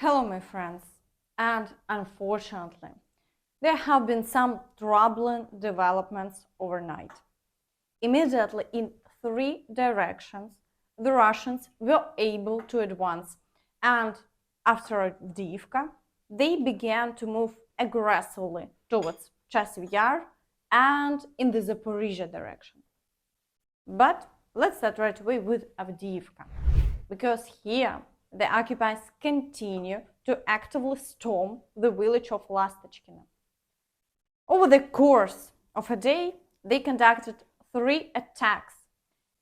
Hello, my friends, and unfortunately, there have been some troubling developments overnight. Immediately in three directions, the Russians were able to advance, and after Avdiivka, they began to move aggressively towards Chasiv Yar and in the Zaporizhzhia direction. But let's start right away with Avdiivka, because here the occupiers continue to actively storm the village of Lastochkine. Over the course of a day, they conducted 3 attacks,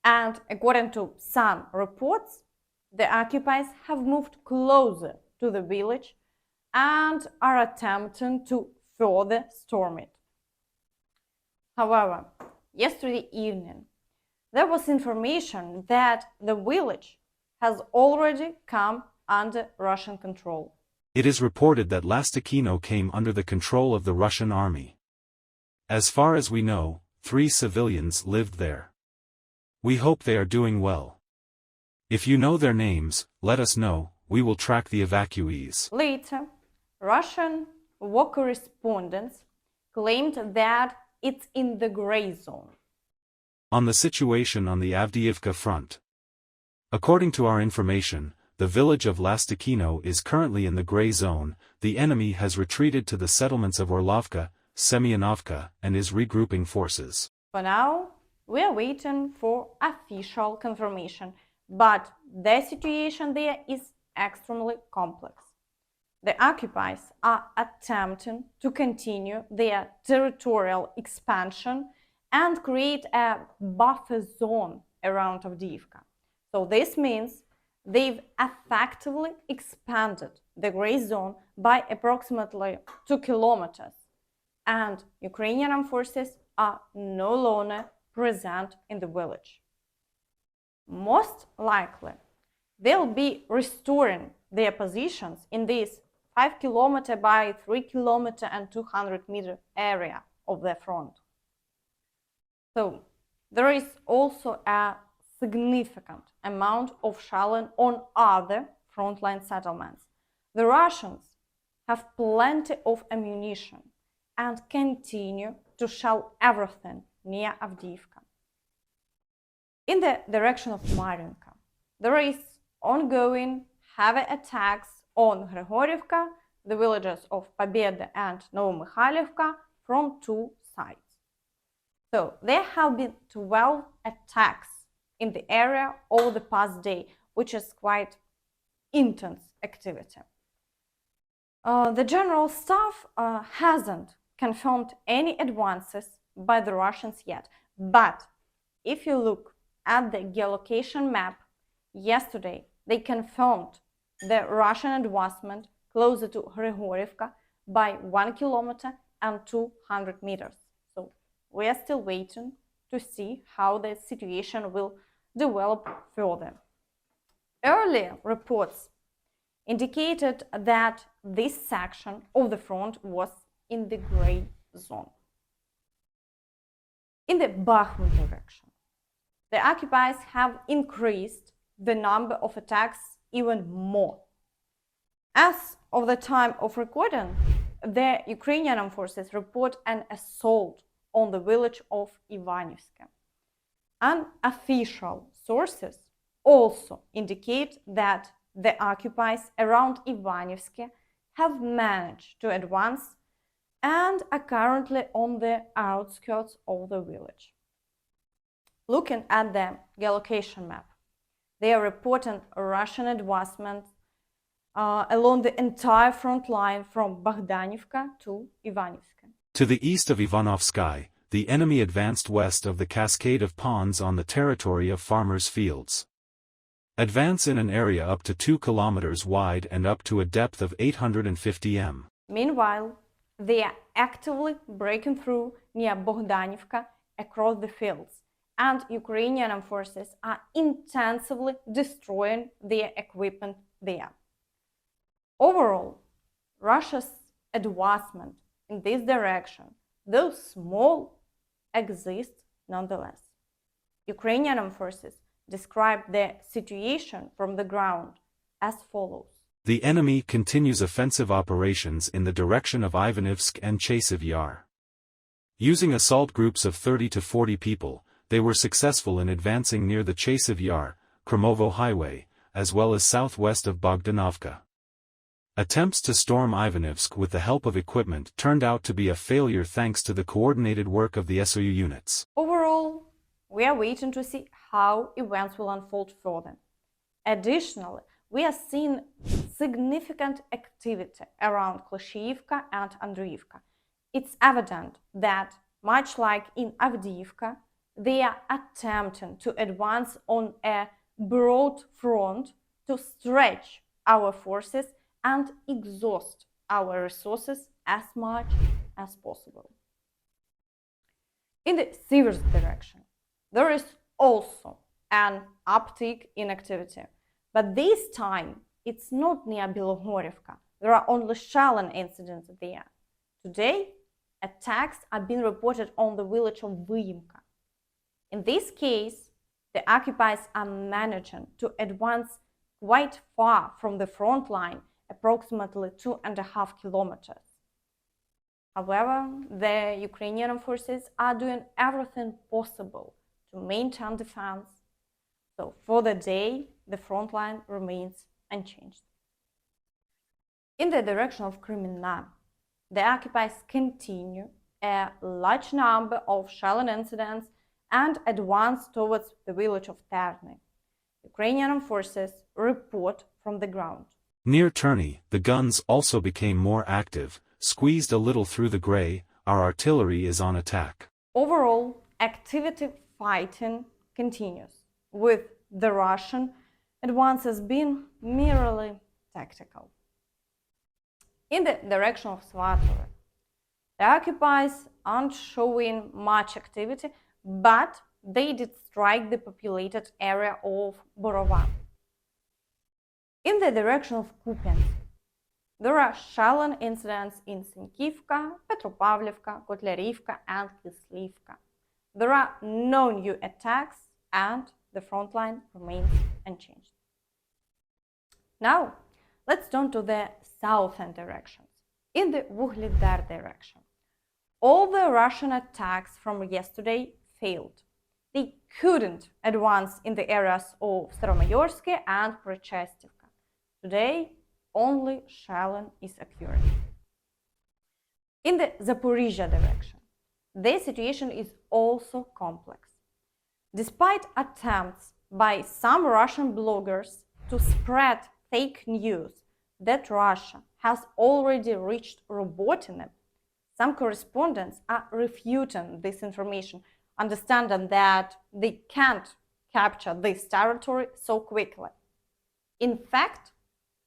and according to some reports, the occupiers have moved closer to the village and are attempting to further storm it. However, yesterday evening, there was information that the village has already come under Russian control. It is reported that Lastochkine came under the control of the Russian army. As far as we know, 3 civilians lived there. We hope they are doing well. If you know their names, let us know, we will track the evacuees. Later, Russian war correspondents claimed that it's in the gray zone. On the situation on the Avdiivka front. According to our information, the village of Lastochkine is currently in the gray zone. The enemy has retreated to the settlements of Orlovka, Semyonovka, and is regrouping forces. For now, we are waiting for official confirmation, but the situation there is extremely complex. The occupiers are attempting to continue their territorial expansion and create a buffer zone around Avdiivka. So this means they've effectively expanded the gray zone by approximately 2 kilometers, and Ukrainian armed forces are no longer present in the village. Most likely, they'll be restoring their positions in this 5 kilometer by 3 kilometer and 200 meter area of the front. So there is also a significant amount of shelling on other frontline settlements. The Russians have plenty of ammunition and continue to shell everything near Avdiivka. In the direction of Marinka, there is ongoing heavy attacks on Grigorivka, the villages of Pobeda and Novomykhailivka, from 2 sides. So there have been 12 attacks in the area over the past day, which is quite intense activity. The General Staff hasn't confirmed any advances by the Russians yet, but if you look at the geolocation map, yesterday they confirmed the Russian advancement closer to Grigorivka by 1 kilometer and 200 meters. So we are still waiting to see how the situation will develop further. Earlier reports indicated that this section of the front was in the gray zone. In the Bakhmut direction, the occupiers have increased the number of attacks even more. As of the time of recording, the Ukrainian armed forces report an assault on the village of Ivanivka. Unofficial sources also indicate that the occupiers around Ivanivka have managed to advance and are currently on the outskirts of the village. Looking at the geolocation map, they are reporting Russian advancement along the entire front line from Bogdanivka to Ivanivka. To the east of Ivanovsky, the enemy advanced west of the cascade of ponds on the territory of farmers' fields. Advance in an area up to 2 kilometers wide and up to a depth of 850 m. Meanwhile, they are actively breaking through near Bogdanivka across the fields, and Ukrainian armed forces are intensively destroying their equipment there. Overall, Russia's advancement in this direction, though small, exists nonetheless. Ukrainian armed forces describe the situation from the ground as follows. The enemy continues offensive operations in the direction of Ivanivsk and Chasiv Yar. Using assault groups of 30 to 40 people, they were successful in advancing near the Chasiv Yar, Krymovo highway, as well as southwest of Bogdanovka. Attempts to storm Ivanivsk with the help of equipment turned out to be a failure thanks to the coordinated work of the SOU units. Overall, we are waiting to see how events will unfold further. Additionally, we are seeing significant activity around Klashivka and Avdiivka. It's evident that, much like in Avdiivka, they are attempting to advance on a broad front to stretch our forces and exhaust our resources as much as possible. In the Sieversk direction, there is also an uptick in activity, but this time it's not near Bilogorivka. There are only shelling incidents there. Today, attacks are being reported on the village of Vyimka. In this case, the occupiers are managing to advance quite far from the front line, approximately 2.5 kilometers. However, the Ukrainian forces are doing everything possible to maintain defense. So for the day, the front line remains unchanged. In the direction of Krymina, the occupiers continue a large number of shelling incidents and advance towards the village of Terny. Ukrainian forces report from the ground. Near Terny, the guns also became more active, squeezed a little through the grey. Our artillery is on attack. Overall, active fighting continues, with the Russian advances being merely tactical. In the direction of Svatove, the occupiers aren't showing much activity, but they did strike the populated area of Borova. In the direction of Kupiansk, there are shelling incidents in Sinkivka, Petropavlivka, Kotlярivka and Kislivka. There are no new attacks and the front line remains unchanged. Now, let's turn to the southern directions. In the Vuhledar direction, all the Russian attacks from yesterday failed. They couldn't advance in the areas of Staromayorsky and Prechestivka. Today, only shelling is occurring. In the Zaporizhzhia direction, the situation is also complex. Despite attempts by some Russian bloggers to spread fake news that Russia has already reached Robotyne, some correspondents are refuting this information, understanding that they can't capture this territory so quickly. In fact,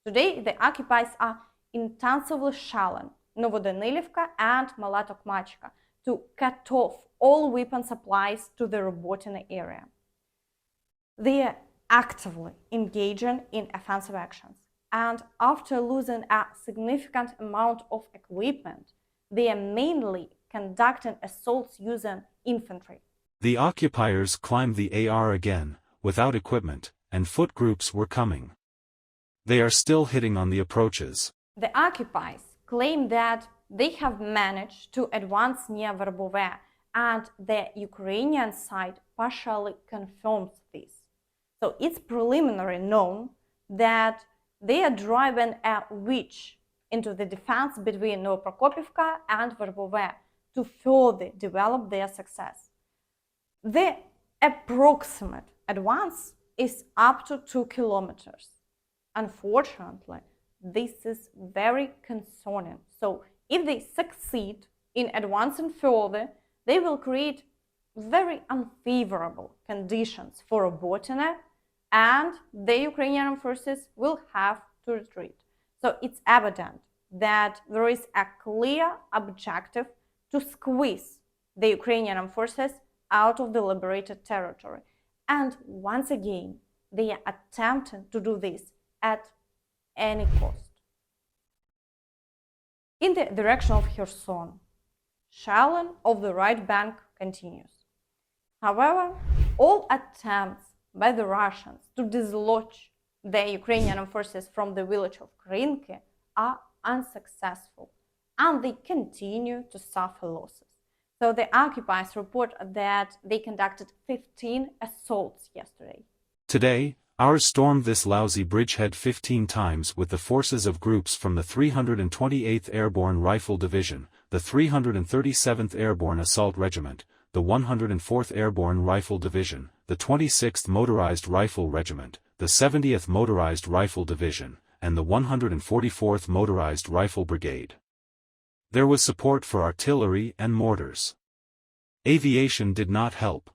today the occupiers are intensively shelling Novodanylivka and Mala Tokmachka to cut off all weapon supplies to the Robotyne area. They are actively engaging in offensive actions, and after losing a significant amount of equipment, they are mainly conducting assaults using infantry. The occupiers climbed the AR again, without equipment, and foot groups were coming. They are still hitting on the approaches. The occupiers claim that they have managed to advance near Verbove, and the Ukrainian side partially confirms this. So it's preliminary known that they are driving a wedge into the defense between Novoprokopivka and Verbove to further develop their success. The approximate advance is up to 2 kilometers. Unfortunately, this is very concerning. So if they succeed in advancing further, they will create very unfavorable conditions for Robotyne, and the Ukrainian forces will have to retreat. So it's evident that there is a clear objective to squeeze the Ukrainian forces out of the liberated territory. And once again, they are attempting to do this at any cost. In the direction of Kherson, shelling of the right bank continues. However, all attempts by the Russians to dislodge The Ukrainian forces from the village of Krynky are unsuccessful and they continue to suffer losses. So the occupiers report that they conducted 15 assaults yesterday. Today, ours stormed this lousy bridgehead 15 times with the forces of groups from the 328th Airborne Rifle Division, the 337th Airborne Assault Regiment, the 104th Airborne Rifle Division, the 26th Motorized Rifle Regiment, the 70th Motorized Rifle Division, and the 144th Motorized Rifle Brigade. There was support for artillery and mortars. Aviation did not help.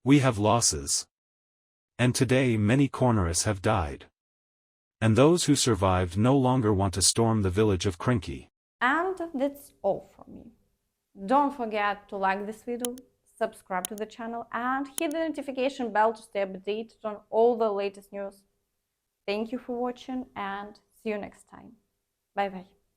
We have losses. And today many cornerists have died. And those who survived no longer want to storm the village of Krynky. And that's all from me. Don't forget to like this video, subscribe to the channel and hit the notification bell to stay updated on all the latest news. Thank you for watching and see you next time. Bye bye.